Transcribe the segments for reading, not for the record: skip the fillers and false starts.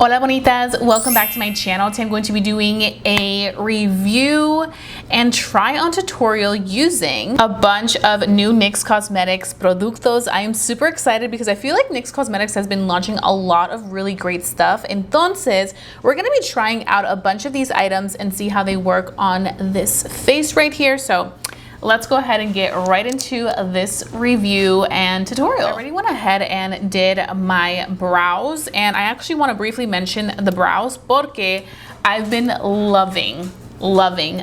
Hola bonitas, welcome back to my channel. Today I'm going to be doing a review and try on tutorial using a bunch of new NYX Cosmetics productos. I am super excited because I feel like NYX Cosmetics has been launching a lot of really great stuff. Entonces, we're gonna be trying out a bunch of these items and see how they work on this face right here. So let's go ahead and get right into this review and tutorial. I already went ahead and did my brows, and I actually want to briefly mention the brows porque I've been loving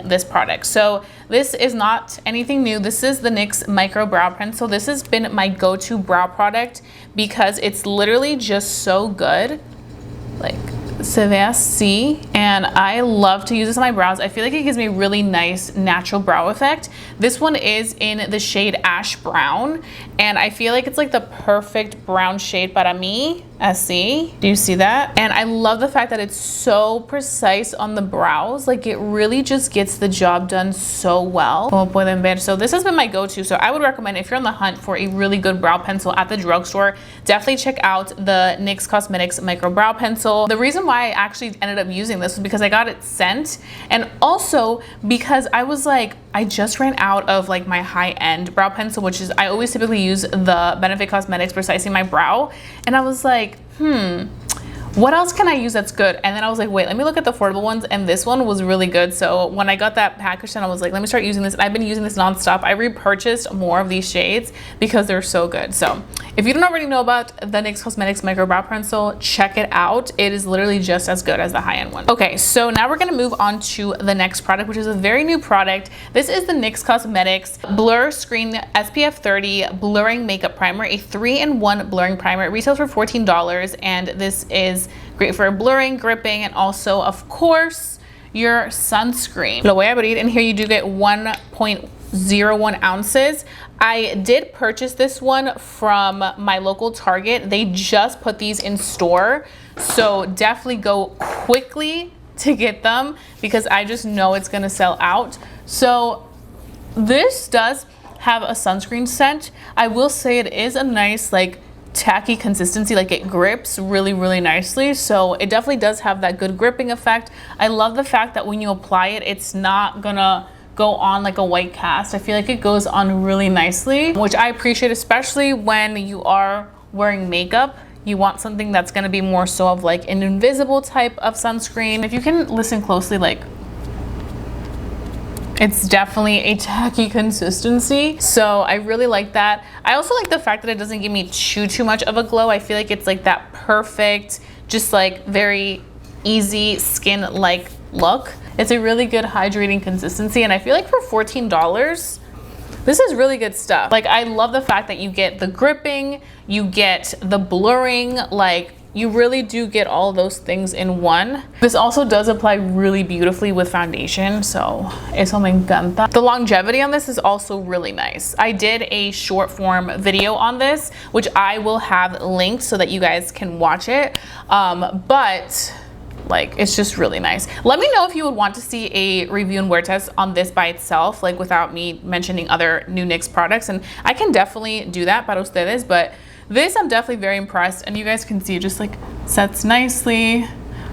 this product. So this is not anything new. This is the NYX Micro Brow Pencil. This has been my go-to brow product because it's literally just so good. Like, se ve así, and I love to use this on my brows. I feel like it gives me a really nice natural brow effect. This one is in the shade Ash Brown, and I feel like it's like the perfect brown shade para mí, así. Do you see that? And I love the fact that it's so precise on the brows. Like, it really just gets the job done so well. Como pueden ver. So this has been my go-to. So I would recommend, if you're on the hunt for a really good brow pencil at the drugstore, definitely check out the NYX Cosmetics Micro Brow Pencil. The reason why I actually ended up using this was because I got it sent, and also because I was like, I just ran out of like my high-end brow pencil, which is, I always typically use the Benefit Cosmetics Precising My Brow, and I was like, what else can I use that's good? And then I was like, wait, let me look at the affordable ones, and this one was really good. So when I got that package, then I was like, let me start using this. I've been using this nonstop. I repurchased more of these shades because they're so good. So if you don't already know about the NYX Cosmetics Micro Brow Pencil, check it out. It is literally just as good as the high-end one. Okay, so now we're gonna move on to the next product, which is a very new product. This is the NYX Cosmetics Blur Screen SPF 30 Blurring Makeup Primer, a 3-in-1 blurring primer. It retails for $14, and this is great for blurring, gripping, and also, of course, your sunscreen. Lo voy a abrir, and here you do get 1.01 ounces. I did purchase this one from my local Target. They just put these in store, so definitely go quickly to get them because I just know it's gonna sell out. So this does have a sunscreen scent. I will say it is a nice, like, tacky consistency. Like, it grips really nicely, so it definitely does have that good gripping effect. I love the fact that when you apply it, it's not gonna go on like a white cast. I feel like it goes on really nicely, which I appreciate, especially when you are wearing makeup. You want something that's gonna be more so of like an invisible type of sunscreen. If you can listen closely, like, it's definitely a tacky consistency, so I really like that. I also like the fact that it doesn't give me too much of a glow. I feel like it's like that perfect, just like very easy skin-like look. It's a really good hydrating consistency, and I feel like for $14, this is really good stuff. Like, I love the fact that you get the gripping, you get the blurring, like, you really do get all those things in one. This also does apply really beautifully with foundation, so eso me encanta. The longevity on this is also really nice. I did a short form video on this, which I will have linked so that you guys can watch it. But like, it's just really nice. Let me know if you would want to see a review and wear test on this by itself, like without me mentioning other new NYX products, and I can definitely do that para ustedes, but this I'm definitely very impressed, and you guys can see it just like sets nicely.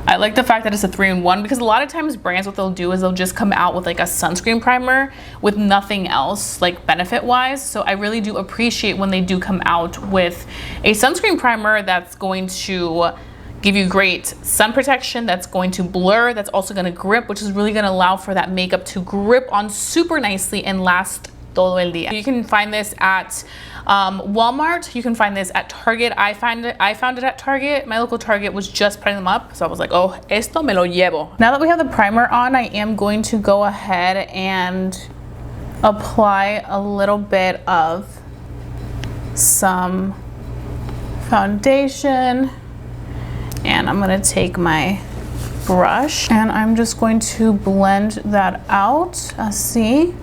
I like the fact that it's a 3-in-1 because a lot of times brands, what they'll do is they'll just come out with like a sunscreen primer with nothing else, like benefit wise. So I really do appreciate when they do come out with a sunscreen primer that's going to give you great sun protection, that's going to blur, that's also going to grip, which is really going to allow for that makeup to grip on super nicely and last todo el día. You can find this at Walmart. You can find this at Target. I found it at Target. My local Target was just putting them up, so I was like, oh, esto me lo llevo. Now that we have the primer on, I am going to go ahead and apply a little bit of some foundation, and I'm gonna take my brush and I'm just going to blend that out. See?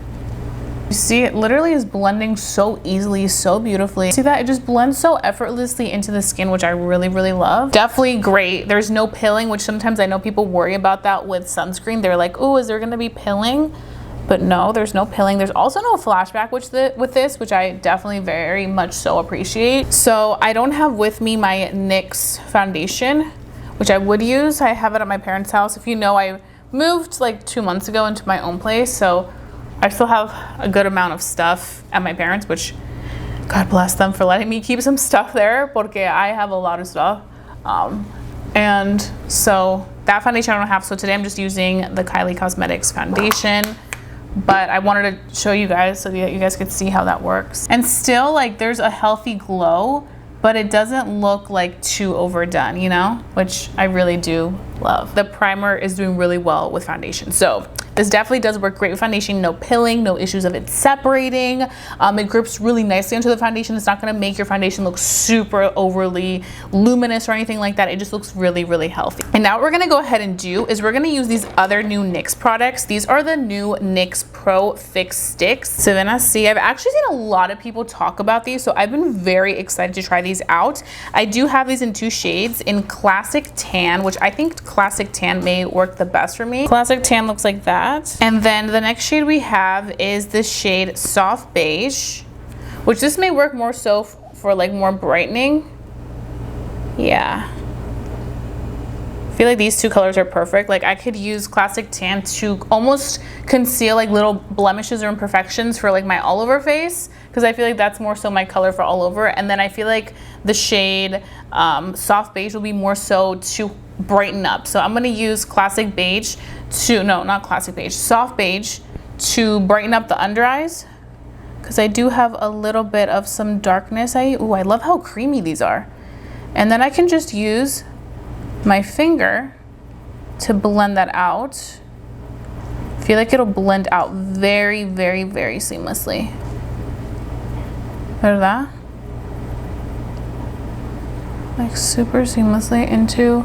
You see, it literally is blending so easily, so beautifully. See that? It just blends so effortlessly into the skin, which I really love. Definitely great. There's no pilling, which sometimes I know people worry about that with sunscreen. They're like, oh, is there gonna be pilling? But no, there's no pilling. There's also no flashback with this, which I definitely very much so appreciate. So I don't have with me my NYX foundation, which I would use. I have it at my parents' house. If you know, I moved like 2 months ago into my own place, so I still have a good amount of stuff at my parents', which God bless them for letting me keep some stuff there, porque I have a lot of stuff. And so that foundation I don't have, so today I'm just using the Kylie Cosmetics foundation, but I wanted to show you guys so that you guys could see how that works. And still, like, there's a healthy glow, but it doesn't look like too overdone, you know, which I really do love. The primer is doing really well with foundation. So this definitely does work great with foundation. No pilling, no issues of it separating. It grips really nicely onto the foundation. It's not gonna make your foundation look super overly luminous or anything like that. It just looks really, really healthy. And now what we're gonna go ahead and do is we're gonna use these other new NYX products. These are the new NYX Pro Fix Sticks. So then I see, I've actually seen a lot of people talk about these, so I've been very excited to try these out. I do have these in 2 shades, in Classic Tan, which I think Classic Tan may work the best for me. Classic Tan looks like that. And then the next shade we have is the shade Soft Beige, which this may work more so for like more brightening. Yeah. I feel like these 2 colors are perfect. Like I could use Classic Tan to almost conceal like little blemishes or imperfections for like my all over face, because I feel like that's more so my color for all over. And then I feel like the shade Soft Beige will be more so to brighten up. So I'm gonna use Classic Beige to, no, not Classic Beige, Soft Beige to brighten up the under eyes, because I do have a little bit of some darkness. Ooh, I love how creamy these are. And then I can just use my finger to blend that out. I feel like it'll blend out very, very, very seamlessly. ¿Verdad? Like super seamlessly into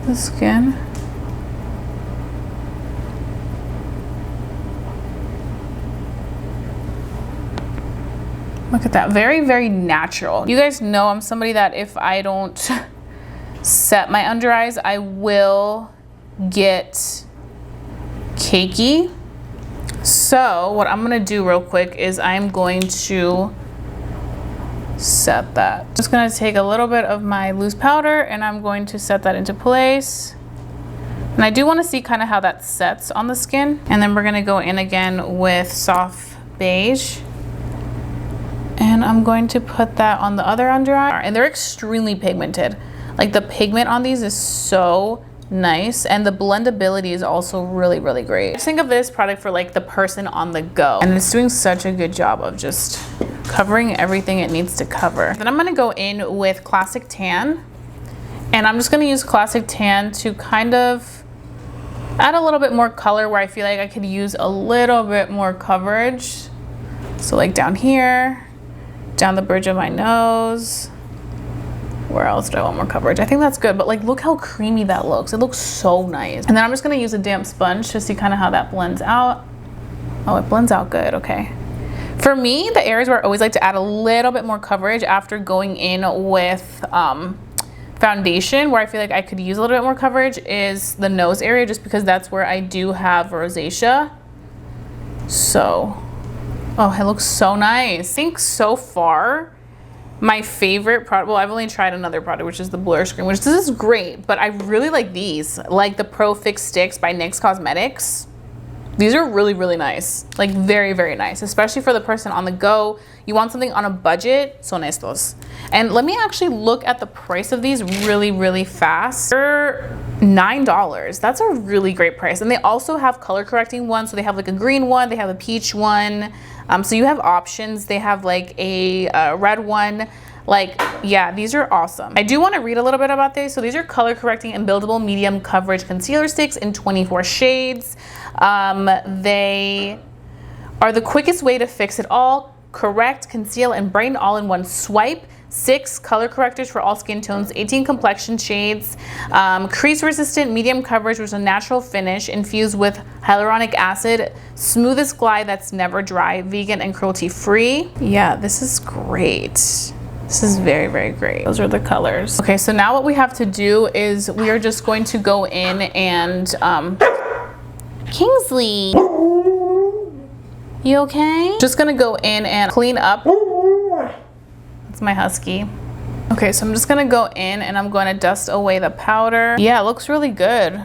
the skin. Look at that, very, very natural. You guys know I'm somebody that if I don't set my under eyes, I will get cakey. So what I'm gonna do real quick is I'm going to set that. Just gonna take a little bit of my loose powder and I'm going to set that into place. And I do wanna see kind of how that sets on the skin. And then we're gonna go in again with Soft Beige. And I'm going to put that on the other under eye. And they're extremely pigmented. Like the pigment on these is so nice, and the blendability is also really, really great. Just think of this product for like the person on the go, and it's doing such a good job of just covering everything it needs to cover. Then I'm gonna go in with Classic Tan, and I'm just gonna use Classic Tan to kind of add a little bit more color where I feel like I could use a little bit more coverage. So like down here, down the bridge of my nose. Where else do I want more coverage? I think that's good, but like look how creamy that looks. It looks so nice. And then I'm just gonna use a damp sponge to see kind of how that blends out. Oh, it blends out good, okay. For me, the areas where I always like to add a little bit more coverage after going in with foundation, where I feel like I could use a little bit more coverage, is the nose area, just because that's where I do have rosacea. So, oh, it looks so nice. I think so far, my favorite product, well, I've only tried another product, which is the Blur Screen, which this is great, but I really like these, like the Pro Fix Sticks by NYX Cosmetics. These are really, really nice, like very, very nice, especially for the person on the go. You want something on a budget, son estos. And let me actually look at the price of these really, really fast. They're $9. That's a really great price. And they also have color correcting ones. So they have like a green one, they have a peach one. So you have options. They have like a red one. Like, yeah, these are awesome. I do want to read a little bit about these. So these are color correcting and buildable medium coverage concealer sticks in 24 shades. They are the quickest way to fix it all. Correct, conceal, and brighten all in one swipe. 6 color correctors for all skin tones, 18 complexion shades, crease resistant, medium coverage with a natural finish infused with hyaluronic acid, smoothest glide that's never dry, vegan and cruelty free. Yeah, this is great. This is very, very great. Those are the colors. Okay, so now what we have to do is we are just going to go in and, Kingsley, you okay? Just gonna go in and clean up. That's my husky. Okay, so I'm just gonna go in and I'm going to dust away the powder. Yeah, it looks really good.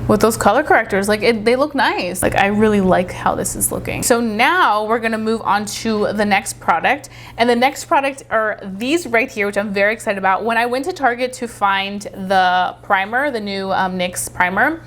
With those color correctors, like they look nice. Like I really like how this is looking. So now we're gonna move on to the next product. And the next product are these right here, which I'm very excited about. When I went to Target to find the primer, the new NYX primer,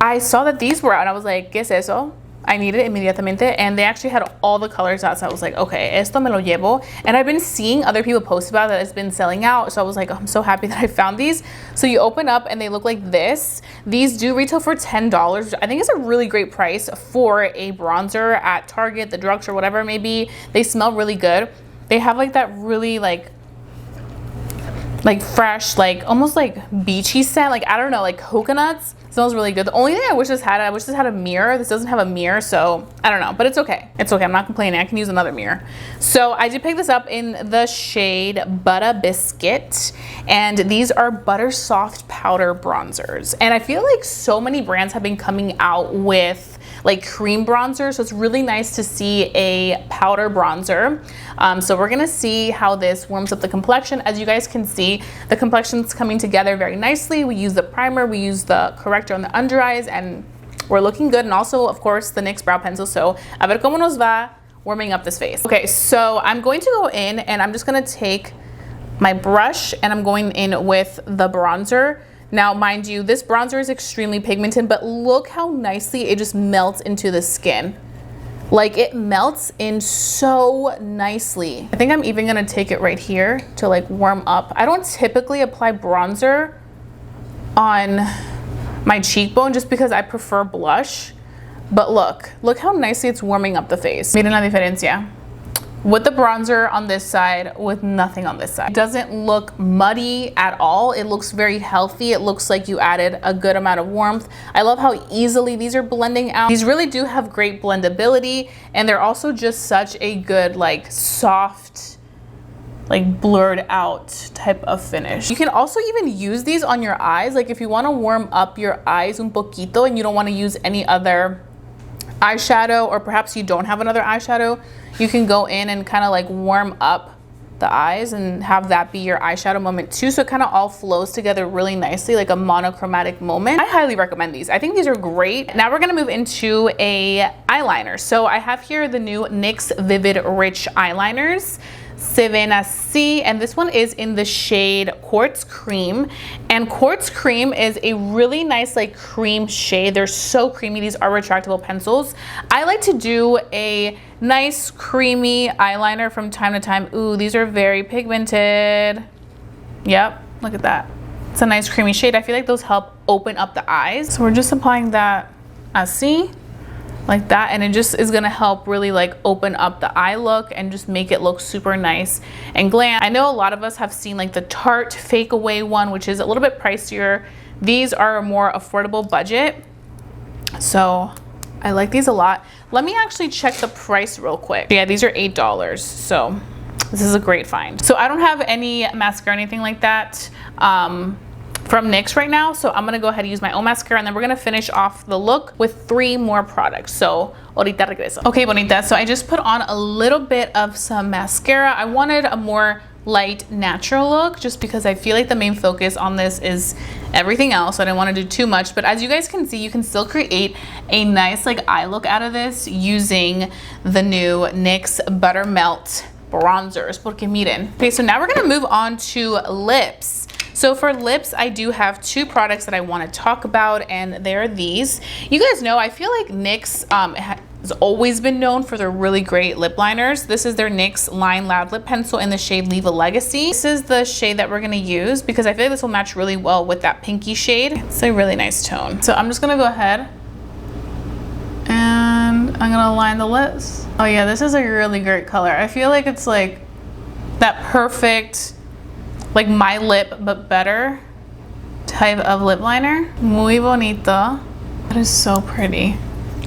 I saw that these were out and I was like, ¿qué es eso? I needed it inmediatamente, and they actually had all the colors out, so I was like, okay, esto me lo llevo. And I've been seeing other people post about that it's been selling out, so I was like, oh, I'm so happy that I found these. So you open up and they look like this. These do retail for $10, which I think is a really great price for a bronzer at Target, the drugstore, whatever it may be. They smell really good. They have like that really like fresh, like almost like beachy scent, like I don't know, like coconuts. It smells really good. The only thing I wish this had a mirror. This doesn't have a mirror, so I don't know, but it's okay. It's okay, I'm not complaining. I can use another mirror. So I did pick this up in the shade Butter Biscuit, and these are butter soft powder bronzers. And I feel like so many brands have been coming out with like cream bronzer, so it's really nice to see a powder bronzer. So we're gonna see how this warms up the complexion. As you guys can see, the complexion's coming together very nicely. We use the primer, we use the corrector on the under eyes, and we're looking good. And also, of course, the NYX brow pencil. So a ver cómo nos va warming up this face. Okay, so I'm going to go in and I'm just gonna take my brush and I'm going in with the bronzer. Now, mind you, this bronzer is extremely pigmented, but look how nicely it just melts into the skin. Like it melts in so nicely. I think I'm even gonna take it right here to like warm up. I don't typically apply bronzer on my cheekbone just because I prefer blush, but look how nicely it's warming up the face. Miren la diferencia. With the bronzer on this side, with nothing on this side. It doesn't look muddy at all. It looks very healthy. It looks like you added a good amount of warmth. I love how easily these are blending out. These really do have great blendability, and they're also just such a good, like soft, like blurred out type of finish. You can also even use these on your eyes. Like if you wanna warm up your eyes un poquito and you don't wanna use any other eyeshadow, or perhaps you don't have another eyeshadow, you can go in and kind of like warm up the eyes and have that be your eyeshadow moment too. So it kind of all flows together really nicely, like a monochromatic moment. I highly recommend these. I think these are great. Now we're gonna move into a eyeliner. So I have here the new NYX Vivid Rich eyeliners. Se ven así, and this one is in the shade Quartz Cream, and Quartz Cream is a really nice like cream shade. They're so creamy. These are retractable pencils. I like to do a nice creamy eyeliner from time to time. Ooh, these are very pigmented. Yep, look at that. It's a nice creamy shade. I feel like those help open up the eyes. So we're just applying that así, like that, and it just is gonna help really like open up the eye look and just make it look super nice and glam. I know a lot of us have seen like the Tarte Fake Away one, which is a little bit pricier. These are a more affordable budget, so I like these a lot. Let me actually check the price real quick. Yeah, these are $8, so this is a great find. So I don't have any mascara or anything like that from NYX right now, so I'm gonna go ahead and use my own mascara, and then we're gonna finish off the look with 3 more products. So ahorita regreso. Okay, bonita, so I just put on a little bit of some mascara. I wanted a more light, natural look just because I feel like the main focus on this is everything else, so I didn't want to do too much. But as you guys can see, you can still create a nice like eye look out of this using the new NYX Buttermelt bronzers, porque miren. Okay, so now we're gonna move on to lips. So for lips, I do have 2 products that I want to talk about, and they're these. You guys know, I feel like NYX has always been known for their really great lip liners. This is their NYX Line Loud Lip Pencil in the shade Leave a Legacy. This is the shade that we're gonna use because I feel like this will match really well with that pinky shade. It's a really nice tone. So I'm just gonna go ahead and I'm gonna line the lips. Oh yeah, this is a really great color. I feel like it's like that perfect, like my lip but better type of lip liner. Muy bonito. That is so pretty.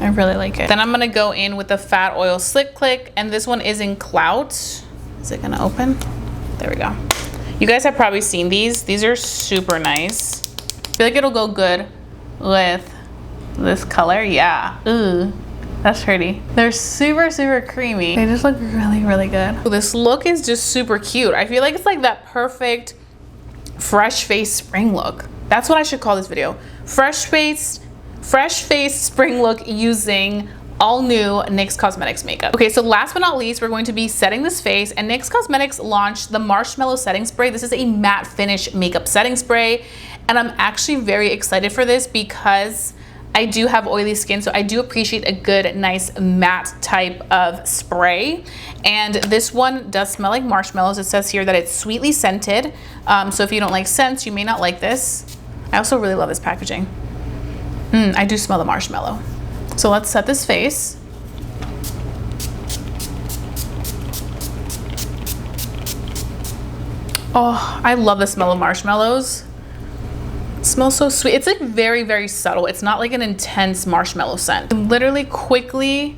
I really like it. Then I'm gonna go in with the Fat Oil Slick Click, and this one is in Clout. Is it gonna open? There we go. You guys have probably seen these. These are super nice. I feel like it'll go good with this color. Yeah. Ooh. That's pretty. They're super, super creamy. They just look really, really good. This look is just super cute. I feel like it's like that perfect fresh face spring look. That's what I should call this video. Fresh face spring look using all new NYX Cosmetics makeup. Okay, so last but not least, we're going to be setting this face, and NYX Cosmetics launched the Marshmallow Setting Spray. This is a matte finish makeup setting spray, and I'm actually very excited for this because I do have oily skin, so I do appreciate a good, nice matte type of spray. And this one does smell like marshmallows. It says here that it's sweetly scented. So if you don't like scents, you may not like this. I also really love this packaging. I do smell the marshmallow. So let's set this face. Oh, I love the smell of marshmallows. It smells so sweet. It's like very, very subtle. It's not like an intense marshmallow scent. I literally quickly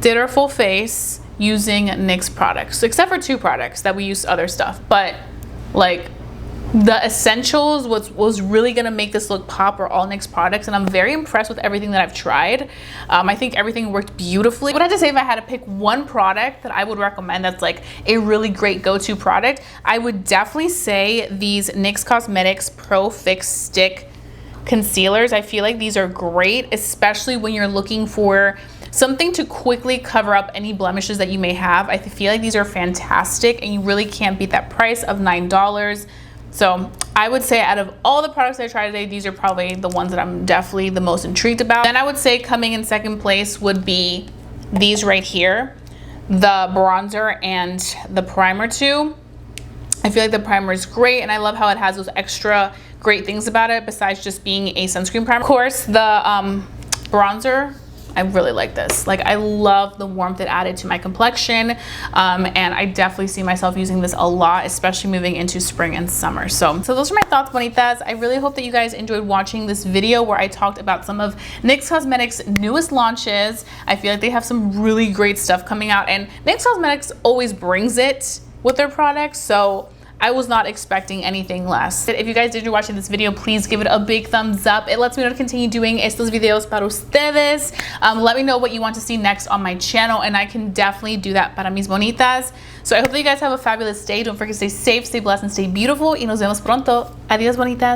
did our full face using NYX products, except for 2 products that we use other stuff. But like the essentials, was really gonna make this look pop, are all NYX products, and I'm very impressed with everything that I've tried. I think everything worked beautifully. What I had to say, if I had to pick one product that I would recommend that's like a really great go-to product, I would definitely say these NYX Cosmetics Pro Fix Stick concealers. I feel like these are great, especially when you're looking for something to quickly cover up any blemishes that you may have. I feel like these are fantastic, and you really can't beat that price of $9. So I would say out of all the products I tried today, these are probably the ones that I'm definitely the most intrigued about. Then I would say coming in second place would be these right here, the bronzer and the primer too. I feel like the primer is great, and I love how it has those extra great things about it besides just being a sunscreen primer. Of course, the bronzer, I really like this. Like, I love the warmth it added to my complexion, and I definitely see myself using this a lot, especially moving into spring and summer. So those are my thoughts, bonitas. I really hope that you guys enjoyed watching this video where I talked about some of NYX Cosmetics' newest launches. I feel like they have some really great stuff coming out, and NYX Cosmetics always brings it with their products, so I was not expecting anything less. If you guys did enjoy watching this video, please give it a big thumbs up. It lets me know to continue doing estos videos para ustedes. Let me know what you want to see next on my channel, and I can definitely do that para mis bonitas. So I hope that you guys have a fabulous day. Don't forget to stay safe, stay blessed, and stay beautiful. Y nos vemos pronto. Adios, bonitas.